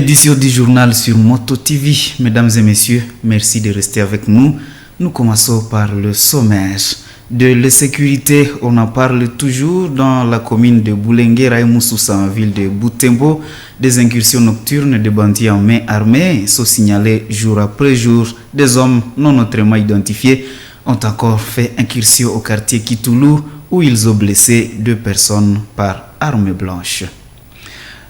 L'édition du journal sur Moto TV. Mesdames et messieurs, merci de rester avec nous. Nous commençons par le sommaire. De l'insécurité, on en parle toujours dans la commune de Boulenguera et Moussoussa, en ville de Butembo. Des incursions nocturnes de bandits en main armée sont signalées jour après jour. Des hommes non autrement identifiés ont encore fait incursion au quartier Kitoulou où ils ont blessé 2 personnes par arme blanche.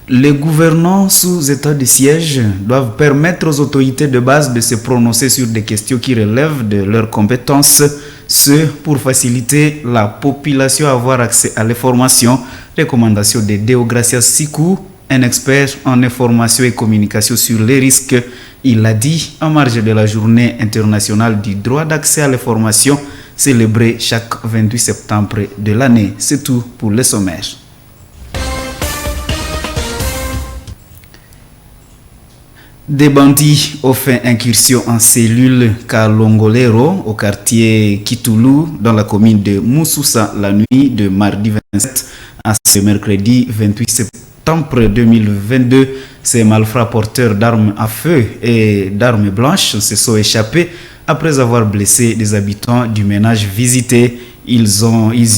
Les gouvernants sous état de siège doivent permettre aux autorités de base de se prononcer sur des questions qui relèvent de leurs compétences, ce pour faciliter la population à avoir accès à l'information. Recommandation de Deogracias Sikou, un expert en information et communication sur les risques. Il l'a dit en marge de la journée internationale du droit d'accès à l'information célébrée chaque 28 septembre de l'année. C'est tout pour le sommaire. Des bandits ont fait incursion en cellule Kalongolero au quartier Kitoulou dans la commune de Moussoussa la nuit de mardi 27 à ce mercredi 28 septembre 2022. Ces malfrats porteurs d'armes à feu et d'armes blanches se sont échappés après avoir blessé des habitants du ménage visité. Ils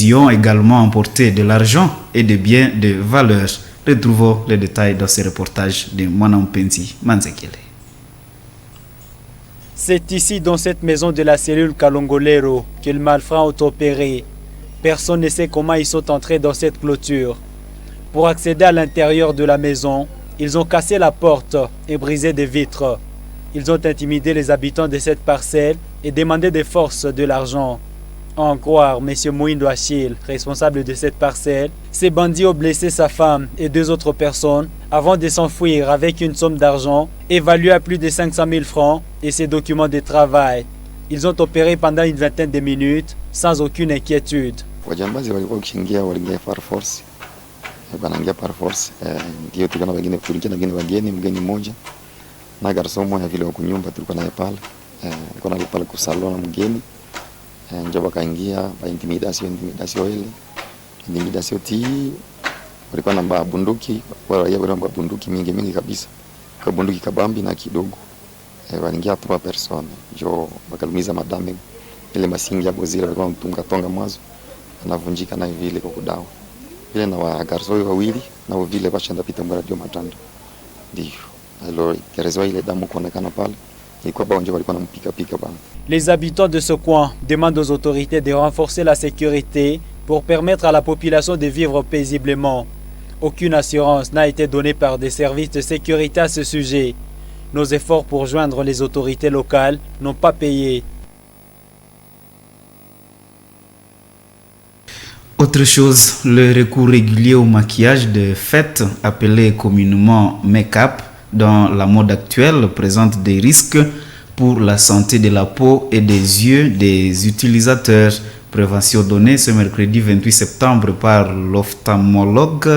y ont également emporté de l'argent et des biens de valeur. Retrouvons les détails dans ce reportage de Mwanampenzi Manzekele. C'est ici, dans cette maison de la cellule Kalongolero, que les malfrats ont opéré. Personne ne sait comment ils sont entrés dans cette clôture. Pour accéder à l'intérieur de la maison, ils ont cassé la porte et brisé des vitres. Ils ont intimidé les habitants de cette parcelle et demandé de force de l'argent. À en croire M. Mouindo Achille, responsable de cette parcelle, ces bandits ont blessé sa femme et 2 autres personnes avant de s'enfuir avec une somme d'argent évaluée à plus de 500 000 francs et ses documents de travail. Ils ont opéré pendant une vingtaine de minutes sans aucune inquiétude. Wajambazi walikuwa waliingia par force. Wanaingia par force. Ndio tulikuwa na wengine kulikuwa na wengine mgeni mmoja. Na garçon mmoja vile huko nyumba tulikuwa naye pale. Alikuwa pale kwa salon mgeni. Ndio wakaingia ba intimidation ti walikuwa na bunduki walikuwa na bunduki mingi kabisa, kwa bunduki kabambi na kidogo. Waliingia 3 personnes ndio wakalumiza madame ile masingi hapo zile walikuwa mtunga mwazo anavunjika na vile kwa kudawa ile na wagarso wawili na vile bashanda pita mbara ndio matanda ndio alors kerezo ile damu kuonekana pale. Les habitants de ce coin demandent aux autorités de renforcer la sécurité pour permettre à la population de vivre paisiblement. Aucune assurance n'a été donnée par des services de sécurité à ce sujet. Nos efforts pour joindre les autorités locales n'ont pas payé. Autre chose, le recours régulier au maquillage de fête, appelé communément make-up, dans la mode actuelle, présente des risques pour la santé de la peau et des yeux des utilisateurs. Prévention donnée ce mercredi 28 septembre par l'ophtalmologue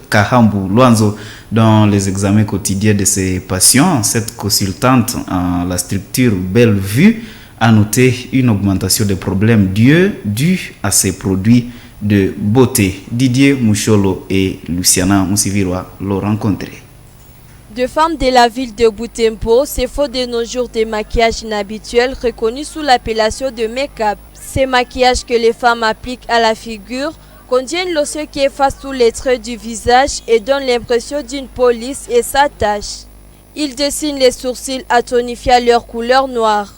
Kahambu Luanzo dans les examens quotidiens de ses patients. Cette consultante en la structure Bellevue a noté une augmentation des problèmes d'yeux dus à ces produits de beauté. Didier Moucholo et Luciana Moussiviroa l'ont rencontré. Deux femmes de la ville de Butembo se font de nos jours des maquillages inhabituels reconnus sous l'appellation de make-up. Ces maquillages que les femmes appliquent à la figure contiennent l'osseux qui efface tous les traits du visage et donne l'impression d'une peau lisse et sa tache. Ils dessinent les sourcils à tonifier à leur couleur noire.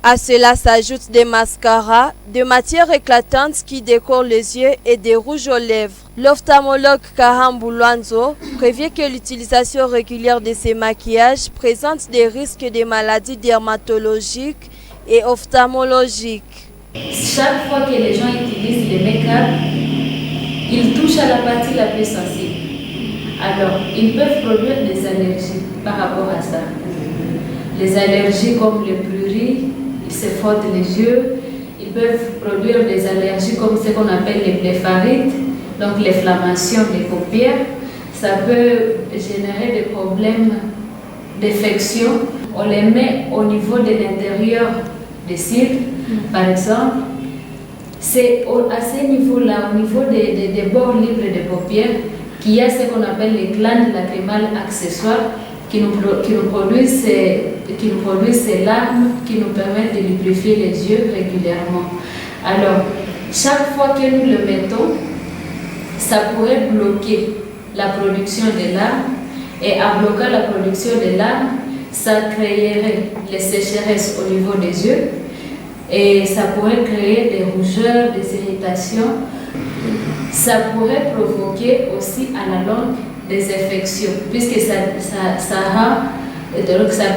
À cela s'ajoutent des mascaras, de matières éclatantes qui décorent les yeux et des rouges aux lèvres. L'ophtalmologue Kahambu Luanzo prévient que l'utilisation régulière de ces maquillages présente des risques de maladies dermatologiques et ophtalmologiques. Chaque fois que les gens utilisent le make-up, ils touchent à la partie la plus sensible. Alors, ils peuvent produire des allergies par rapport à ça. Les allergies comme le prurite, ils se frottent les yeux. Ils peuvent produire des allergies comme ce qu'on appelle les blépharites, donc l'inflammation des paupières. Ça peut générer des problèmes d'infection. On les met au niveau de l'intérieur des cils, par exemple. C'est à ce niveau-là, au niveau des bords libres des paupières, qu'il y a ce qu'on appelle les glandes lacrymales accessoires qui nous produisent ces larmes qui nous permettent de lubrifier les yeux régulièrement. Alors, chaque fois que nous le mettons, ça pourrait bloquer la production des larmes, et en bloquant la production des larmes, ça créerait les sécheresses au niveau des yeux et ça pourrait créer des rougeurs, des irritations. Ça pourrait provoquer aussi à la longue des infections, puisque ça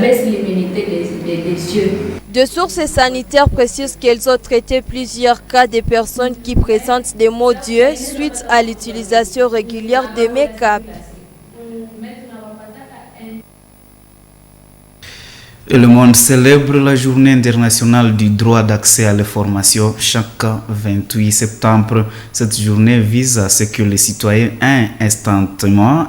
baisse l'immunité des yeux. De sources sanitaires précisent qu'elles ont traité plusieurs cas de personnes qui présentent des maux d'yeux suite à l'utilisation régulière de make-up. Et le monde célèbre la journée internationale du droit d'accès à l'information chaque 28 septembre. Cette journée vise à ce que les citoyens aient instantanément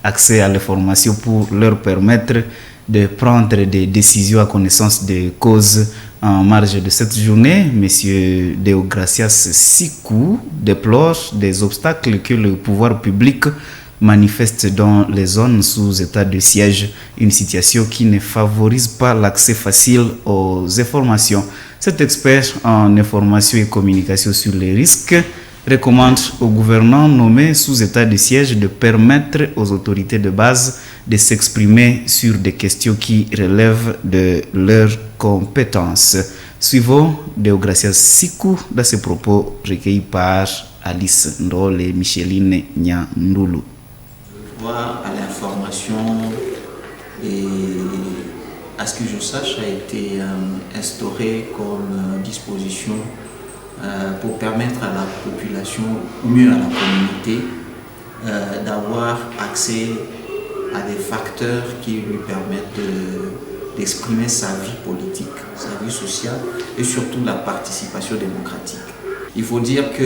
accès à l'information pour leur permettre de prendre des décisions à connaissance de cause. En marge de cette journée, M. Deogracias Sikou déplore des obstacles que le pouvoir public manifeste dans les zones sous état de siège, une situation qui ne favorise pas l'accès facile aux informations. Cet expert en information et communication sur les risques recommande aux gouvernants nommés sous état de siège de permettre aux autorités de base de s'exprimer sur des questions qui relèvent de leurs compétences. Suivons Deogracias Sikou dans ses propos recueillis par Alice Ndole et Micheline Nyandoulou. Le droit à l'information, et à ce que je sache, a été instauré comme disposition pour permettre à la population, mieux à la communauté, d'avoir accès à des facteurs qui lui permettent d'exprimer sa vie politique, sa vie sociale et surtout la participation démocratique. Il faut dire que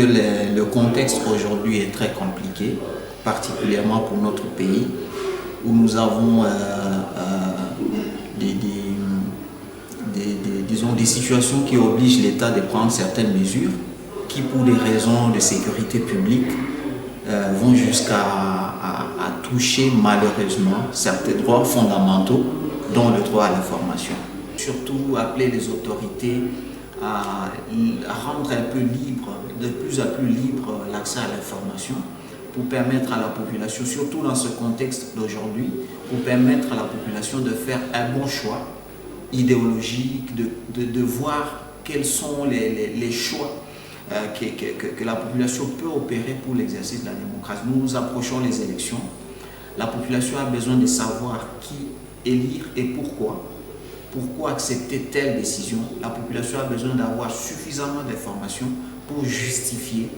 le contexte aujourd'hui est très compliqué, particulièrement pour notre pays, où nous avons des situations qui obligent l'État de prendre certaines mesures qui, pour des raisons de sécurité publique, vont jusqu'à toucher malheureusement certains droits fondamentaux, dont le droit à l'information. Surtout appeler les autorités à rendre un peu libre, de plus en plus libre, l'accès à l'information, pour permettre à la population, surtout dans ce contexte d'aujourd'hui, pour permettre à la population de faire un bon choix idéologique, de voir quels sont les choix que la population peut opérer pour l'exercice de la démocratie. Nous approchons les élections. La population a besoin de savoir qui élire et pourquoi. Pourquoi accepter telle décision? La population a besoin d'avoir suffisamment d'informations pour justifier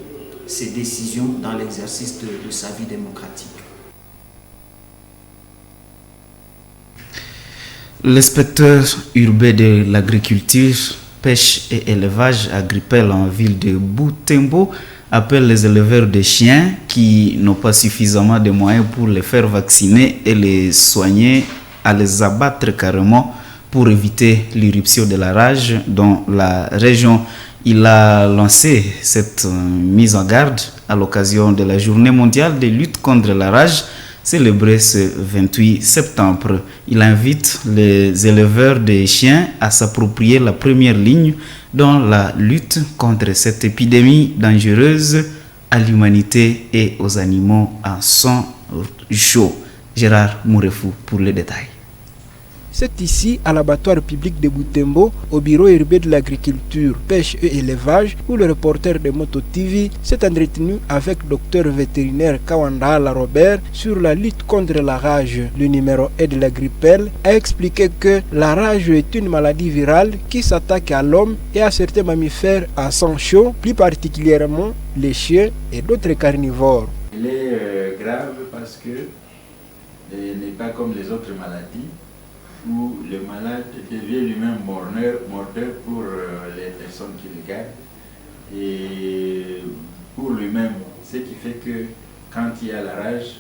ses décisions dans l'exercice de sa vie démocratique. L'inspecteur urbain de l'agriculture, pêche et élevage agricole en ville de Butembo appelle les éleveurs de chiens qui n'ont pas suffisamment de moyens pour les faire vacciner et les soigner à les abattre carrément pour éviter l'irruption de la rage dans la région. Il a lancé cette mise en garde à l'occasion de la journée mondiale de lutte contre la rage célébrée ce 28 septembre. Il invite les éleveurs de chiens à s'approprier la première ligne dans la lutte contre cette épidémie dangereuse à l'humanité et aux animaux à sang chaud. Gérard Mourefou pour les détails. C'est ici, à l'abattoir public de Butembo, au bureau urbain de l'agriculture, pêche et élevage, où le reporter de Moto TV s'est entretenu avec le docteur vétérinaire Kawanda Robert sur la lutte contre la rage. Le numéro 1 de la grippelle a expliqué que la rage est une maladie virale qui s'attaque à l'homme et à certains mammifères à sang chaud, plus particulièrement les chiens et d'autres carnivores. Elle est grave parce que elle n'est pas comme les autres maladies, où le malade devient lui-même mordeur pour les personnes qui le gardent et pour lui-même, ce qui fait que quand il y a la rage,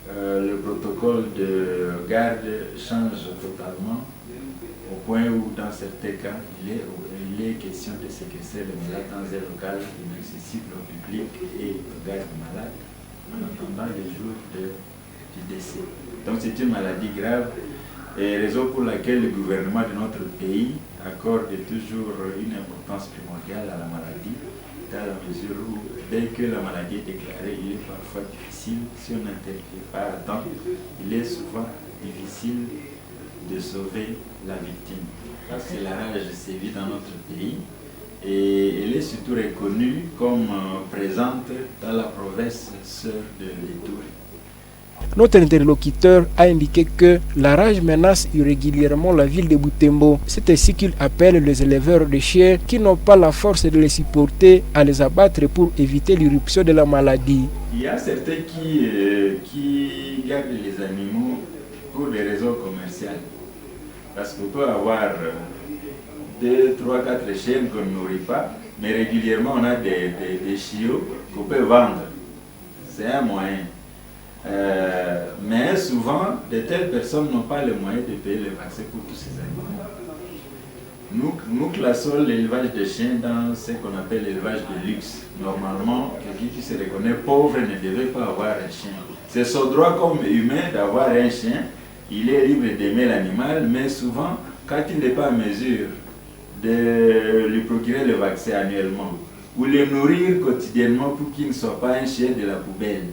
le protocole de garde change totalement au point où dans certains cas il est question de séquestrer le malade dans un local inaccessible au public et au garde malade en attendant les jours du décès. Donc c'est une maladie grave et raison pour laquelle le gouvernement de notre pays accorde toujours une importance primordiale à la maladie, dans la mesure où dès que la maladie est déclarée, il est parfois difficile, si on n'intervient pas à temps, il est souvent difficile de sauver la victime. Parce que la rage sévit dans notre pays et elle est surtout reconnue comme présente dans la province sœur de l'Ituri. Notre interlocuteur a indiqué que la rage menace irrégulièrement la ville de Butembo. C'est ainsi qu'il appelle les éleveurs de chiens qui n'ont pas la force de les supporter à les abattre pour éviter l'irruption de la maladie. Il y a certains qui gardent les animaux pour des raisons commerciales. Parce qu'on peut avoir 2, 3, 4 chiens qu'on ne nourrit pas, mais régulièrement on a des chiots qu'on peut vendre. C'est un moyen. Mais souvent, de telles personnes n'ont pas le moyen de payer le vaccin pour tous ces animaux. Nous classons l'élevage de chiens dans ce qu'on appelle l'élevage de luxe. Normalement, quelqu'un qui se reconnaît pauvre ne devait pas avoir un chien. C'est son droit comme humain d'avoir un chien. Il est libre d'aimer l'animal, mais souvent, quand il n'est pas en mesure de lui procurer le vaccin annuellement ou le nourrir quotidiennement pour qu'il ne soit pas un chien de la poubelle,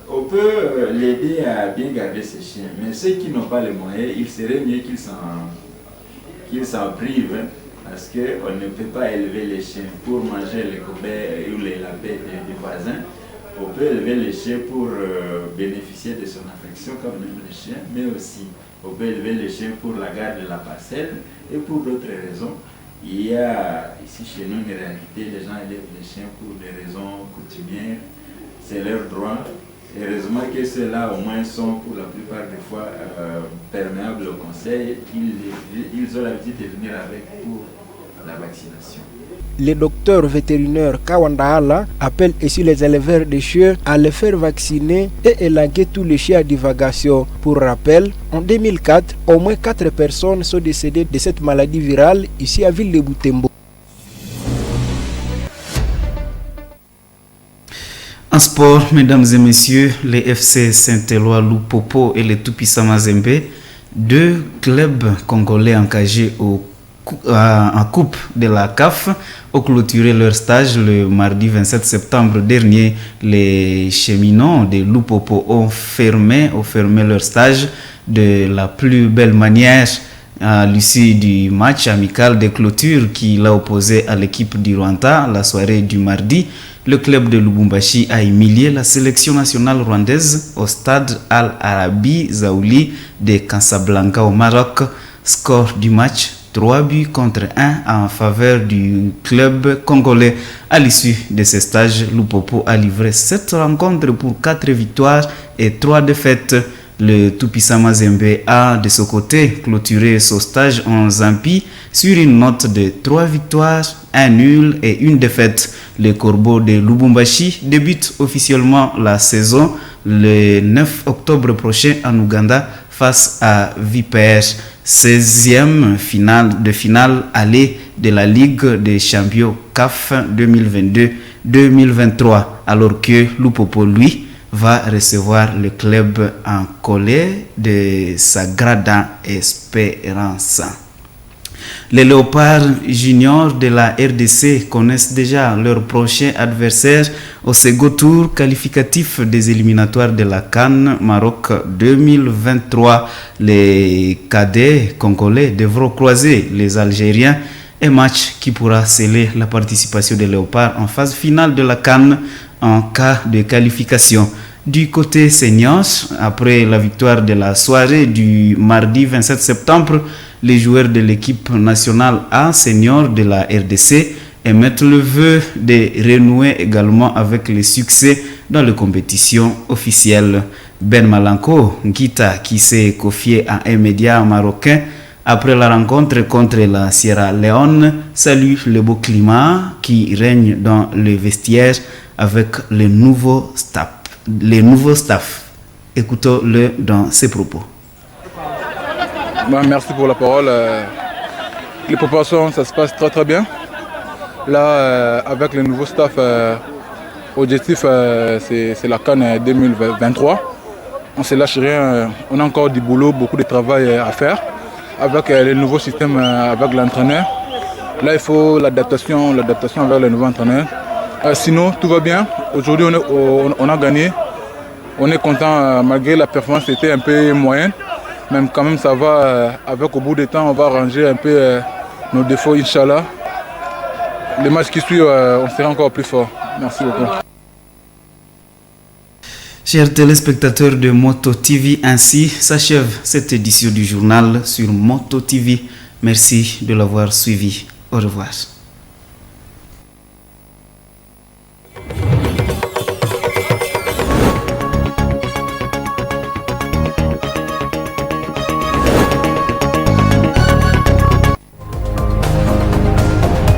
on peut l'aider à bien garder ses chiens. Mais ceux qui n'ont pas les moyens, il serait mieux qu'ils s'en privent, parce qu'on ne peut pas élever les chiens pour manger les cobayes ou les lapins du voisin. On peut élever les chiens pour bénéficier de son affection comme même les chiens, mais aussi on peut élever les chiens pour la garde de la parcelle et pour d'autres raisons. Il y a ici chez nous une réalité, les gens élèvent les chiens pour des raisons coutumières, c'est leur droit. Heureusement que ceux-là au moins sont pour la plupart des fois perméables au conseil, ils ont l'habitude de venir avec pour la vaccination. Le docteur vétérinaire Kawandahala appelle ainsi les éleveurs de chiens à les faire vacciner et élaguer tous les chiens à divagation. Pour rappel, en 2004, au moins 4 personnes sont décédées de cette maladie virale ici à Ville de Butembo. En sport, mesdames et messieurs, les FC Saint-Éloi Lupopo et les Tout-Puissants Mazembe, 2 clubs congolais engagés en Coupe de la CAF, ont clôturé leur stage le mardi 27 septembre dernier. Les cheminots de Lupopo ont fermé leur stage de la plus belle manière à l'issue du match amical de clôture qui l'a opposé à l'équipe du Rwanda la soirée du mardi. Le club de Lubumbashi a humilié la sélection nationale rwandaise au stade Al-Arabi Zaouli de Casablanca au Maroc. Score du match 3-1 en faveur du club congolais. À l'issue de ce stage, Lupopo a livré 7 rencontres pour 4 victoires et 3 défaites. Le Tout-Puissant Mazembe a de son côté clôturé son stage en Zambie sur une note de 3 victoires, 1 nul et 1 défaite. Les Corbeaux de Lubumbashi débutent officiellement la saison le 9 octobre prochain en Ouganda face à Vipers, 16e finale aller de la Ligue des champions CAF 2022-2023, alors que Lupopo, lui, va recevoir le club en colère de Sagrada Esperança. Les Léopards juniors de la RDC connaissent déjà leur prochain adversaire au second tour qualificatif des éliminatoires de la CAN Maroc 2023. Les cadets congolais devront croiser les Algériens, un match qui pourra sceller la participation des Léopards en phase finale de la CAN en cas de qualification. Du côté seniors, après la victoire de la soirée du mardi 27 septembre, les joueurs de l'équipe nationale A senior de la RDC émettent le vœu de renouer également avec les succès dans les compétitions officielles. Ben Malanko Nkita, qui s'est confié à un média marocain après la rencontre contre la Sierra Leone, salue le beau climat qui règne dans le vestiaire avec les nouveaux staff. Écoutons-le dans ses propos. Merci pour la parole. Les préparations, ça se passe très très bien. Là, avec le nouveau staff, objectif, c'est la CAN 2023. on ne se lâche rien. On a encore du boulot, beaucoup de travail à faire avec les nouveaux systèmes, avec l'entraîneur. Là, il faut l'adaptation avec le nouveau entraîneur. Sinon, tout va bien. Aujourd'hui, on a gagné. On est content, malgré la performance était un peu moyenne. Même quand même, ça va. Avec au bout du temps, on va ranger un peu nos défauts, Inch'Allah. Les matchs qui suivent, on sera encore plus fort. Merci beaucoup. Chers téléspectateurs de Moto TV, ainsi s'achève cette édition du journal sur Moto TV. Merci de l'avoir suivi. Au revoir.